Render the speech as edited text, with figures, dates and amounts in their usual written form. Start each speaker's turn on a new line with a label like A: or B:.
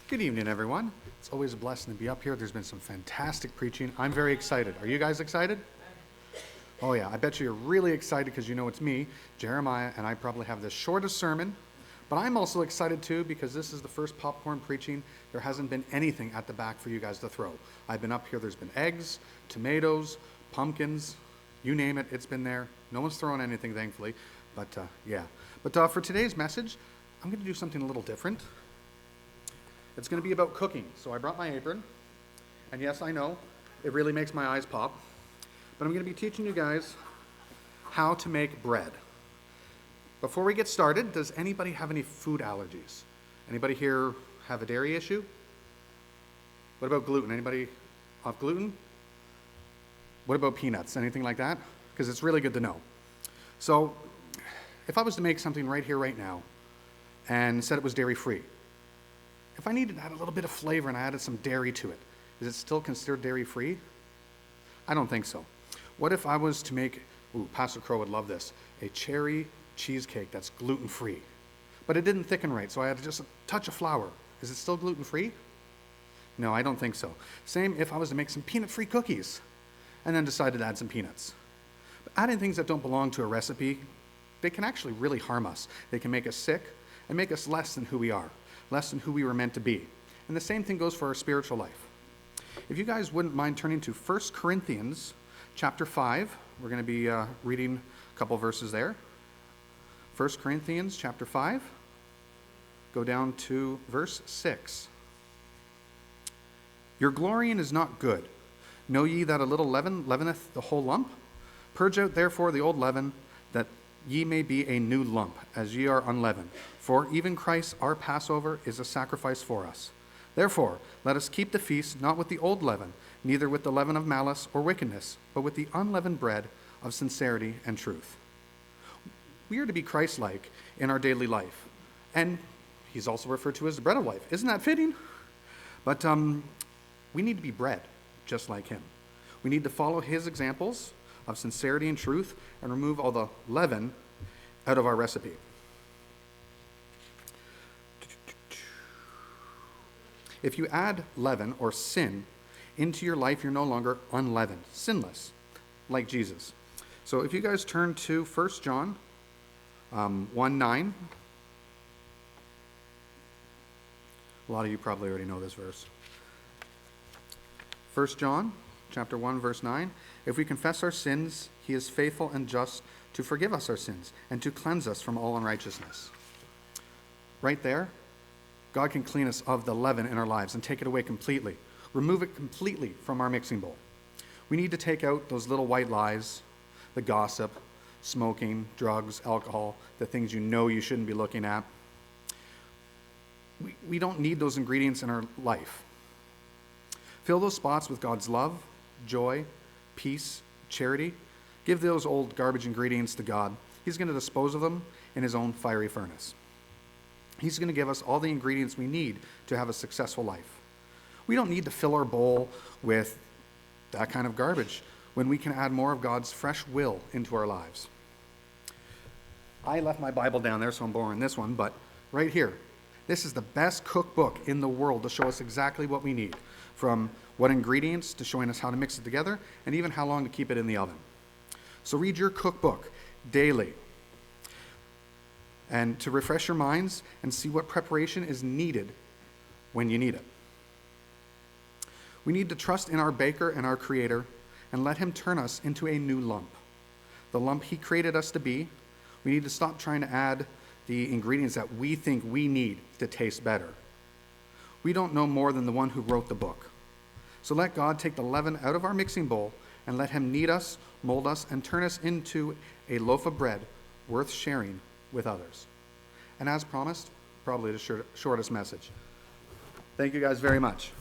A: Good evening, everyone. It's always a blessing to be up here. There's been some fantastic preaching. I'm very excited. Are you guys excited? Oh yeah, I bet you're really excited because you know it's me, Jeremiah, and I probably have the shortest sermon. But I'm also excited too because this is the first popcorn preaching. There hasn't been anything at the back for you guys to throw. I've been up here, there's been eggs, tomatoes, pumpkins, you name it, it's been there. No one's thrown anything, thankfully. But yeah. But for today's message, I'm going to do something a little different. It's going to be about cooking. So I brought my apron. And yes, I know, it really makes my eyes pop. But I'm going to be teaching you guys how to make bread. Before we get started, does anybody have any food allergies? Anybody here have a dairy issue? What about gluten? Anybody off gluten? What about peanuts? Anything like that? Because it's really good to know. So if I was to make something right here, right now, and said it was dairy-free, if I needed to add a little bit of flavor and I added some dairy to it, is it still considered dairy-free? I don't think so. What if I was to make, Pastor Crow would love this, a cherry cheesecake that's gluten-free, but it didn't thicken right, so I had just a touch of flour. Is it still gluten-free? No, I don't think so. Same if I was to make some peanut-free cookies and then decided to add some peanuts. But adding things that don't belong to a recipe, they can actually really harm us. They can make us sick and make us less than who we are, less than who we were meant to be. And the same thing goes for our spiritual life. If you guys wouldn't mind turning to 1 Corinthians chapter 5, we're going to be reading a couple verses there. 1 Corinthians chapter 5, go down to verse 6. Your glorying is not good. Know ye that a little leaven leaveneth the whole lump? Purge out therefore the old leaven, that ye may be a new lump, as ye are unleavened. For even Christ our Passover is a sacrifice for us. Therefore, let us keep the feast not with the old leaven, neither with the leaven of malice or wickedness, but with the unleavened bread of sincerity and truth. We are to be Christ-like in our daily life. And he's also referred to as the bread of life. Isn't that fitting? But we need to be bread just like him. We need to follow his examples of sincerity and truth and remove all the leaven out of our recipe. If you add leaven or sin into your life, you're no longer unleavened, sinless, like Jesus. So if you guys turn to 1 John 1:9, a lot of you probably already know this verse. 1 John chapter 1, verse 9, if we confess our sins, he is faithful and just to forgive us our sins and to cleanse us from all unrighteousness. Right there, God can clean us of the leaven in our lives and take it away completely. Remove it completely from our mixing bowl. We need to take out those little white lies, the gossip, smoking, drugs, alcohol, the things you know you shouldn't be looking at. We don't need those ingredients in our life. Fill those spots with God's love, joy, peace, charity. Give those old garbage ingredients to God. He's going to dispose of them in his own fiery furnace. He's going to give us all the ingredients we need to have a successful life. We don't need to fill our bowl with that kind of garbage when we can add more of God's fresh will into our lives. I left my Bible down there, so I'm borrowing this one, but right here, this is the best cookbook in the world to show us exactly what we need, from what ingredients to showing us how to mix it together and even how long to keep it in the oven. So read your cookbook daily and to refresh your minds and see what preparation is needed when you need it. We need to trust in our baker and our creator and let him turn us into a new lump, the lump he created us to be. We need to stop trying to add the ingredients that we think we need to taste better. We don't know more than the one who wrote the book. So let God take the leaven out of our mixing bowl and let him knead us, mold us, and turn us into a loaf of bread worth sharing with others. And as promised, probably the shortest message. Thank you guys very much.